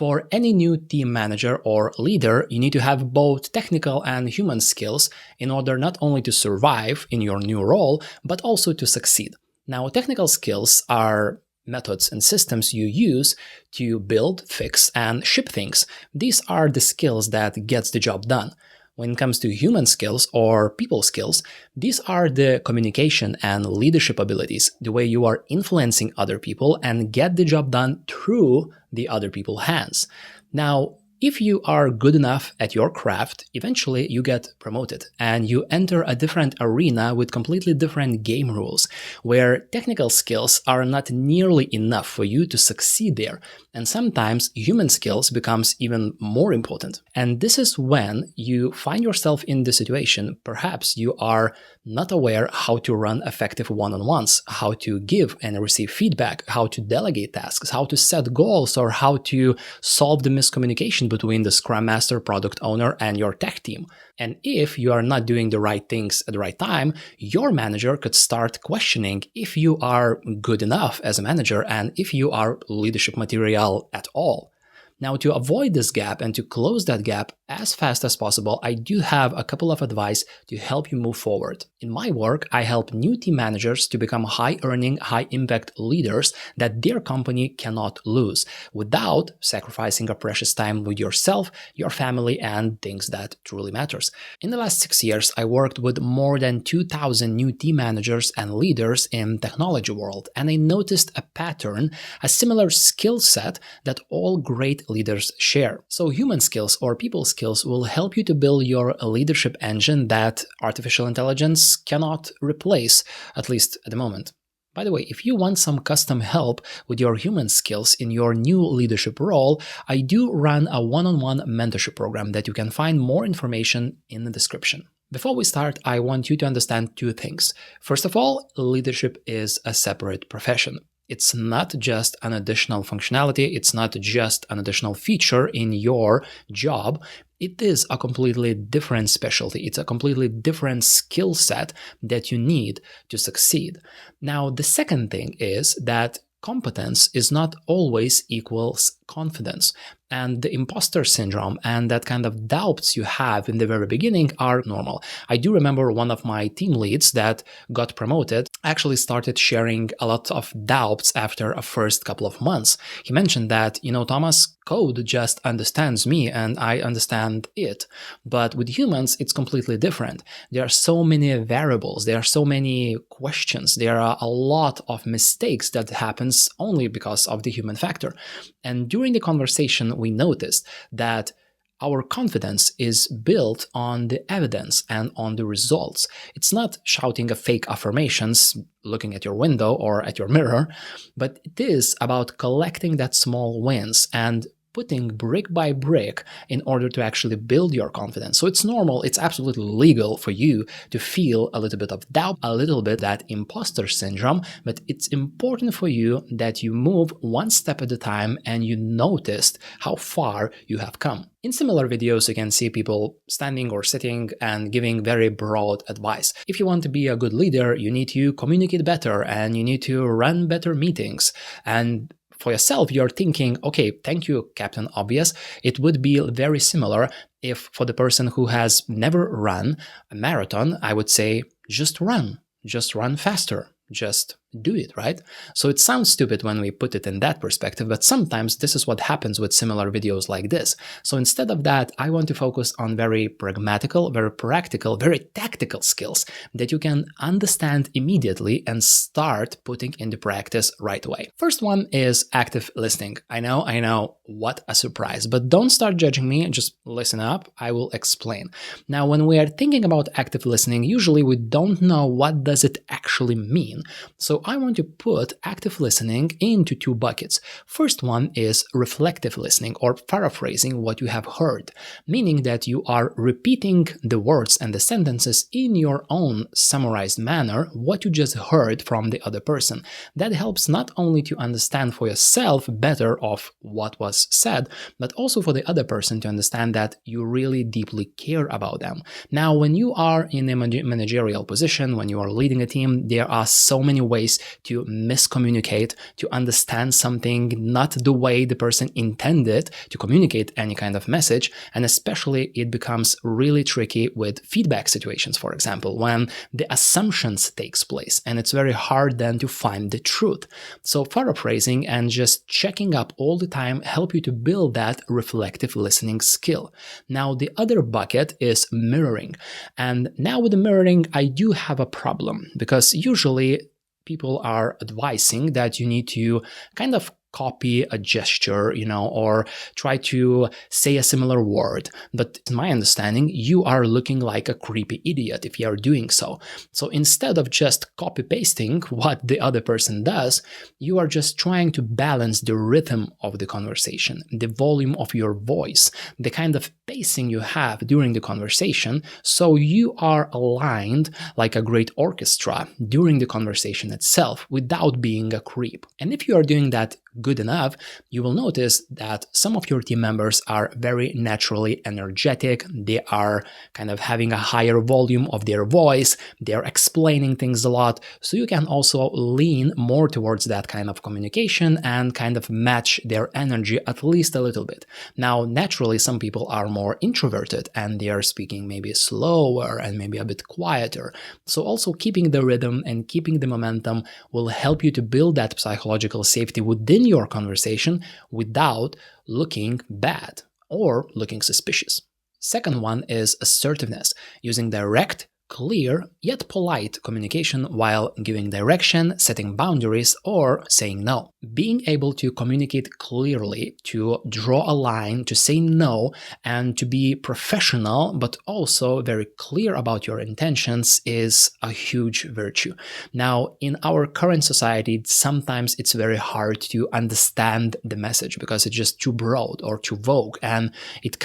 For any new team manager or leader, you need to have both technical and human skills in order not only to survive in your new role, but also to succeed. Now, technical skills are methods and systems you use to build, fix, and ship things. These are the skills that gets the job done. When it comes to human skills or people skills, these are the communication and leadership abilities, the way you are influencing other people and get the job done through the other people's hands. Now, if you are good enough at your craft, eventually you get promoted and you enter a different arena with completely different game rules, where technical skills are not nearly enough for you to succeed there. And sometimes human skills becomes even more important. And this is when you find yourself in the situation, perhaps you are not aware how to run effective one-on-ones, how to give and receive feedback, how to delegate tasks, how to set goals, or how to solve the miscommunication between the Scrum Master, product owner, and your tech team. And if you are not doing the right things at the right time, your manager could start questioning if you are good enough as a manager and if you are leadership material at all. Now, to avoid this gap and to close that gap as fast as possible, I do have a couple of advice to help you move forward. In my work, I help new team managers to become high-earning, high-impact leaders that their company cannot lose without sacrificing a precious time with yourself, your family, and things that truly matters. In the last 6 years, I worked with more than 2,000 new team managers and leaders in technology world, and I noticed a pattern, a similar skill set that all great leaders share. So human skills or people skills will help you to build your leadership engine that artificial intelligence cannot replace, at least at the moment. By the way, if you want some custom help with your human skills in your new leadership role, I do run a one-on-one mentorship program that you can find more information in the description. Before we start, I want you to understand two things. First of all, leadership is a separate profession. It's not just an additional functionality, it's not just an additional feature in your job. It is a completely different specialty. It's a completely different skill set that you need to succeed. Now, the second thing is that competence is not always equals confidence. And the imposter syndrome and that kind of doubts you have in the very beginning are normal. I do remember one of my team leads that got promoted actually started sharing a lot of doubts after a first couple of months. He mentioned that, Thomas, code just understands me and I understand it. But with humans, it's completely different. There are so many variables. There are so many questions. There are a lot of mistakes that happens only because of the human factor. And during the conversation, we noticed that our confidence is built on the evidence and on the results. It's not shouting a fake affirmations, looking at your window or at your mirror, but it is about collecting that small wins and putting brick by brick in order to actually build your confidence. So it's normal, it's absolutely legal for you to feel a little bit of doubt, a little bit that imposter syndrome, but it's important for you that you move one step at a time and you noticed how far you have come. In similar videos, you can see people standing or sitting and giving very broad advice. If you want to be a good leader, you need to communicate better and you need to run better meetings. And for yourself, you're thinking, okay, thank you, Captain Obvious. It would be very similar if for the person who has never run a marathon, I would say, just run faster. Just do it, right? So it sounds stupid when we put it in that perspective, but sometimes this is what happens with similar videos like this. So instead of that, I want to focus on very pragmatical, very practical, very tactical skills that you can understand immediately and start putting into practice right away. First one is active listening. I know, what a surprise, but don't start judging me, just listen up, I will explain. Now, when we are thinking about active listening, usually we don't know what does it actually mean. So I want to put active listening into two buckets. First one is reflective listening or paraphrasing what you have heard, meaning that you are repeating the words and the sentences in your own summarized manner, what you just heard from the other person. That helps not only to understand for yourself better of what was said, but also for the other person to understand that you really deeply care about them. Now, when you are in a managerial position, when you are leading a team, there are so many ways ways to miscommunicate, to understand something not the way the person intended to communicate any kind of message. And especially it becomes really tricky with feedback situations, for example, when the assumptions takes place and it's very hard then to find the truth. So paraphrasing and just checking up all the time help you to build that reflective listening skill. Now, the other bucket is mirroring. And now with the mirroring, I do have a problem because usually people are advising that you need to kind of copy a gesture, or try to say a similar word. But in my understanding, you are looking like a creepy idiot if you are doing so. So instead of just copy pasting what the other person does, you are just trying to balance the rhythm of the conversation, the volume of your voice, the kind of pacing you have during the conversation, so you are aligned like a great orchestra during the conversation itself without being a creep. And if you are doing that good enough, you will notice that some of your team members are very naturally energetic. They are kind of having a higher volume of their voice. They're explaining things a lot. So you can also lean more towards that kind of communication and kind of match their energy at least a little bit. Now, naturally, some people are more introverted and they are speaking maybe slower and maybe a bit quieter. So also keeping the rhythm and keeping the momentum will help you to build that psychological safety within your conversation without looking bad or looking suspicious. Second one is assertiveness, using direct, clear, yet polite communication while giving direction, setting boundaries, or saying no. Being able to communicate clearly, to draw a line, to say no, and to be professional, but also very clear about your intentions is a huge virtue. Now, in our current society, sometimes it's very hard to understand the message because it's just too broad or too vague, and it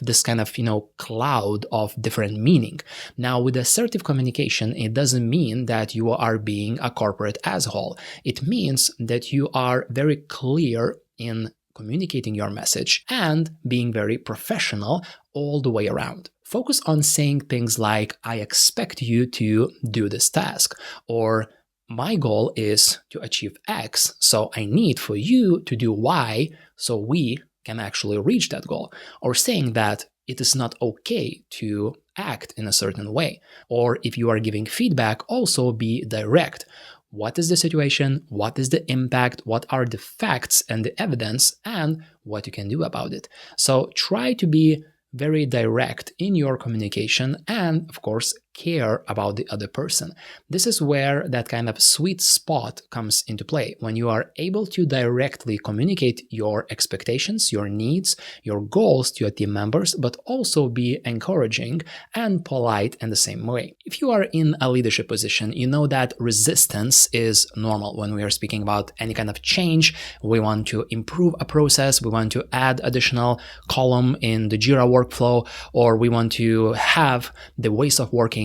this kind of cloud of different meaning. Now, with assertive communication, it doesn't mean that you are being a corporate asshole. It means that you are very clear in communicating your message and being very professional all the way around. Focus on saying things like, I expect you to do this task, or my goal is to achieve X, so I need for you to do Y so we can actually reach that goal. Or saying that it is not okay to act in a certain way. Or if you are giving feedback, also be direct. What is the situation? What is the impact? What are the facts and the evidence? And what you can do about it. So try to be very direct in your communication and, of course, care about the other person. This is where that kind of sweet spot comes into play, when you are able to directly communicate your expectations, your needs, your goals to your team members, but also be encouraging and polite in the same way. If you are in a leadership position, you know that resistance is normal when we are speaking about any kind of change. We want to improve a process, we want to add additional column in the Jira workflow, or we want to have the ways of working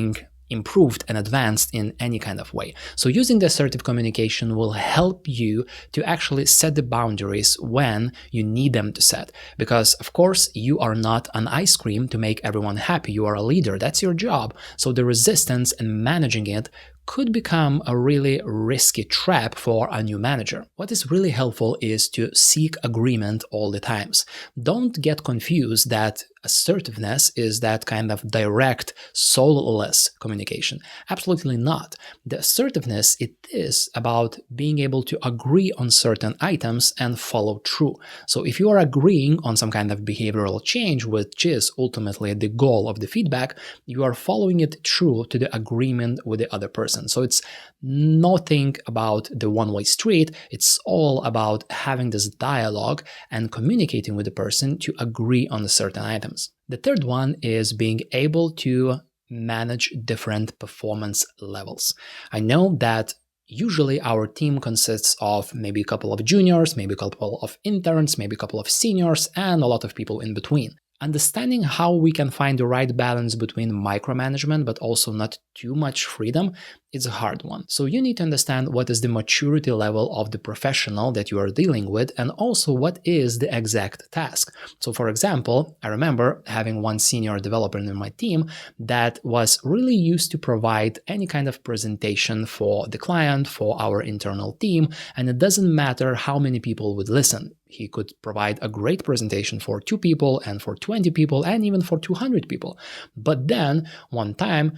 improved and advanced in any kind of way. So using the assertive communication will help you to actually set the boundaries when you need them to set. Because, of course, you are not an ice cream to make everyone happy. You are a leader. That's your job. So the resistance and managing it could become a really risky trap for a new manager. What is really helpful is to seek agreement all the times. Don't get confused that assertiveness is that kind of direct, soulless communication. Absolutely not. The assertiveness, it is about being able to agree on certain items and follow through. So if you are agreeing on some kind of behavioral change, which is ultimately the goal of the feedback, you are following it through to the agreement with the other person. So it's nothing about the one-way street. It's all about having this dialogue and communicating with the person to agree on a certain items. The third one is being able to manage different performance levels. I know that usually our team consists of maybe a couple of juniors, maybe a couple of interns, maybe a couple of seniors, and a lot of people in between. Understanding how we can find the right balance between micromanagement but also not too much freedom is a hard one. So you need to understand what is the maturity level of the professional that you are dealing with, and also what is the exact task. So for example, I remember having one senior developer in my team that was really used to provide any kind of presentation for the client, for our internal team, and it doesn't matter how many people would listen. He could provide a great presentation for 2 people and for 20 people and even for 200 people. But then one time,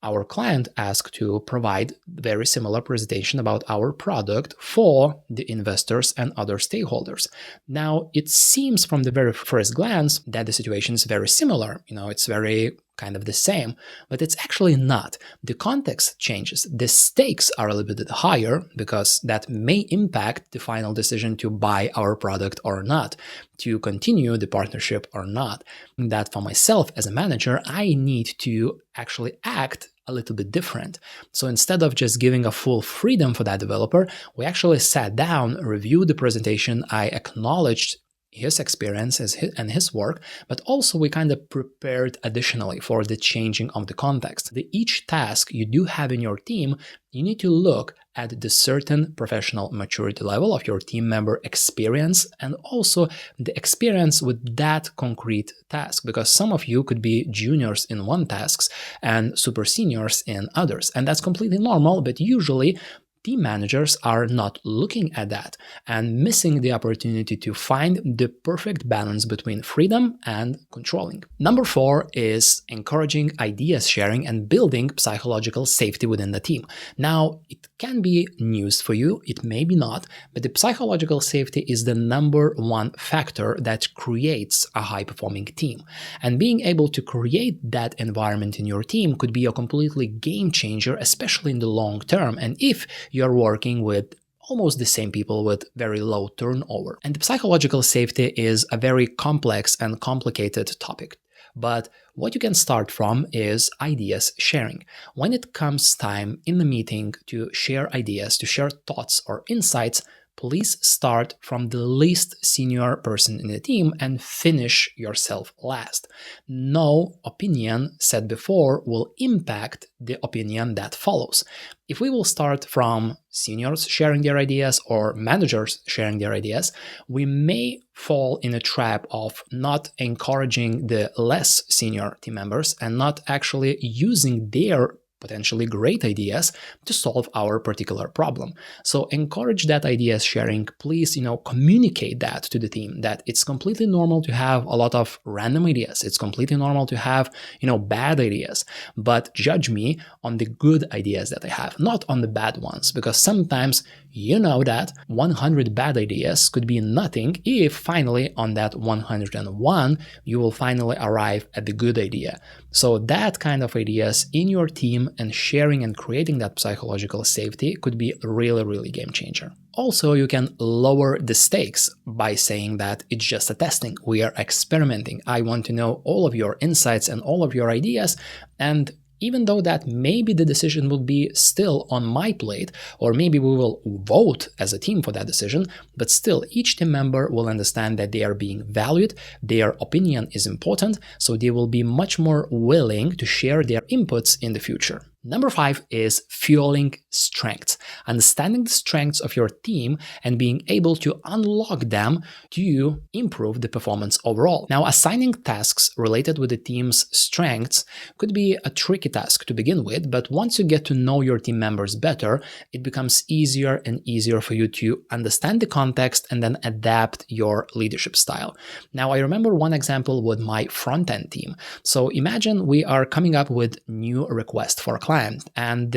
our client asked to provide very similar presentation about our product for the investors and other stakeholders. Now, it seems from the very first glance that the situation is very similar. It's very kind of the same, but it's actually not. The context changes. The stakes are a little bit higher because that may impact the final decision to buy our product or not, to continue the partnership or not. That for myself as a manager, I need to actually act a little bit different. So instead of just giving a full freedom for that developer, we actually sat down, reviewed the presentation, I acknowledged his experience and his work, but also we kind of prepared additionally for the changing of the context. Each task you do have in your team, you need to look at the certain professional maturity level of your team member experience and also the experience with that concrete task, because some of you could be juniors in one tasks and super seniors in others, and that's completely normal, but usually team managers are not looking at that and missing the opportunity to find the perfect balance between freedom and controlling. Number 4 is encouraging ideas sharing and building psychological safety within the team. Now, it can be news for you, it may be not, but the psychological safety is the number 1 factor that creates a high-performing team. And being able to create that environment in your team could be a completely game changer, especially in the long term, and if you're working with almost the same people with very low turnover. And the psychological safety is a very complex and complicated topic. But what you can start from is ideas sharing. When it comes time in the meeting to share ideas, to share thoughts or insights, please start from the least senior person in the team and finish yourself last. No opinion said before will impact the opinion that follows. If we will start from seniors sharing their ideas or managers sharing their ideas, we may fall in a trap of not encouraging the less senior team members and not actually using their potentially great ideas to solve our particular problem. So encourage that ideas sharing. Please, communicate that to the team, that it's completely normal to have a lot of random ideas. It's completely normal to have, bad ideas, but judge me on the good ideas that I have, not on the bad ones, because sometimes that 100 bad ideas could be nothing if finally on that 101 you will finally arrive at the good idea. So that kind of ideas in your team and sharing and creating that psychological safety could be a really, really game changer. Also, you can lower the stakes by saying that it's just a testing. We are experimenting. I want to know all of your insights and all of your ideas, and even though that maybe the decision will be still on my plate, or maybe we will vote as a team for that decision, but still each team member will understand that they are being valued, their opinion is important, so they will be much more willing to share their inputs in the future. Number 5 is fueling strengths. Understanding the strengths of your team and being able to unlock them to improve the performance overall. Now, assigning tasks related with the team's strengths could be a tricky task to begin with, but once you get to know your team members better, it becomes easier and easier for you to understand the context and then adapt your leadership style. Now, I remember one example with my front-end team. So imagine we are coming up with new requests for a client, and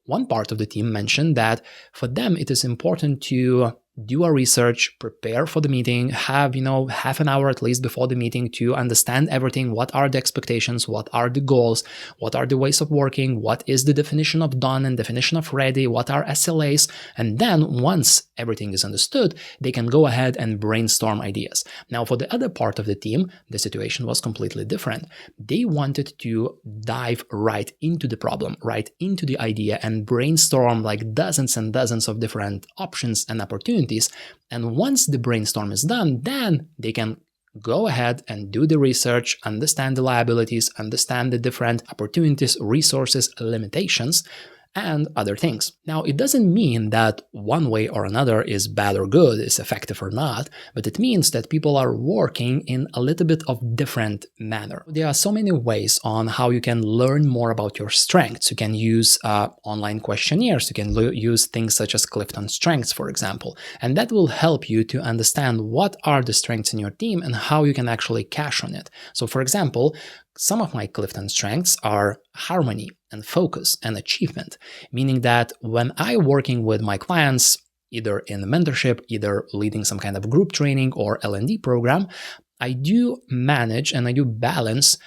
one part of the team mentioned that for them it is important to do a research, prepare for the meeting, have, half an hour at least before the meeting to understand everything. What are the expectations? What are the goals? What are the ways of working? What is the definition of done and definition of ready? What are SLAs? And then once everything is understood, they can go ahead and brainstorm ideas. Now, for the other part of the team, the situation was completely different. They wanted to dive right into the problem, right into the idea, and brainstorm like dozens and dozens of different options and opportunities. And once the brainstorm is done, then they can go ahead and do the research, understand the liabilities, understand the different opportunities, resources, limitations, and other things. Now, it doesn't mean that one way or another is bad or good, is effective or not, but it means that people are working in a little bit of different manner. There are so many ways on how you can learn more about your strengths. You can use online questionnaires. You can use things such as Clifton Strengths, for example, and that will help you to understand what are the strengths in your team and how you can actually cash on it. So, for example, some of my Clifton strengths are harmony and focus and achievement, meaning that when I'm working with my clients, either in the mentorship, either leading some kind of group training or L&D program, I do manage and I do balance,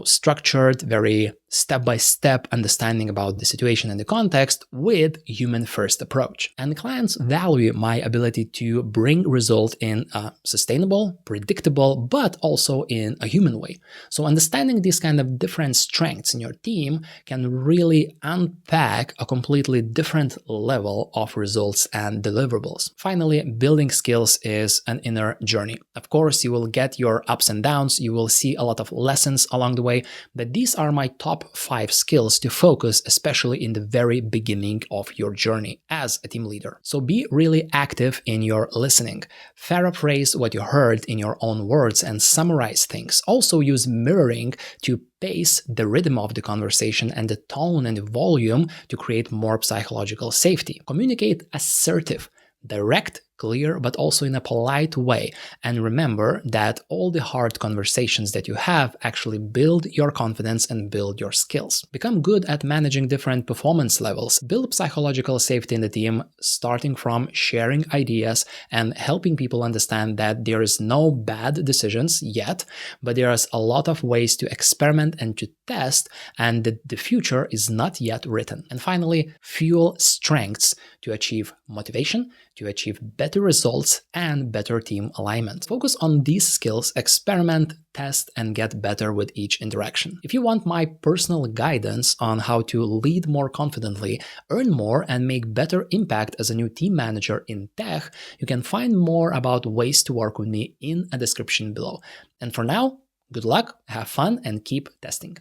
structured, very step-by-step understanding about the situation and the context with human-first approach. And clients value my ability to bring result in a sustainable, predictable, but also in a human way. So understanding these kind of different strengths in your team can really unpack a completely different level of results and deliverables. Finally, building skills is an inner journey. Of course, you will get your ups and downs, you will see a lot of lessons along the way, but these are my top 5 skills to focus, especially in the very beginning of your journey as a team leader. So be really active in your listening. Paraphrase what you heard in your own words and summarize things. Also use mirroring to pace the rhythm of the conversation and the tone and the volume to create more psychological safety. Communicate assertive, direct, clear, but also in a polite way. And remember that all the hard conversations that you have actually build your confidence and build your skills. Become good at managing different performance levels. Build psychological safety in the team, starting from sharing ideas and helping people understand that there is no bad decisions yet, but there's a lot of ways to experiment and to test, and that the future is not yet written. And finally, fuel strengths to achieve motivation, to achieve better results and better team alignment. Focus on these skills, experiment, test, and get better with each interaction. If you want my personal guidance on how to lead more confidently, earn more, and make better impact as a new team manager in tech, you can find more about ways to work with me in a description below. And for now, good luck, have fun, and keep testing.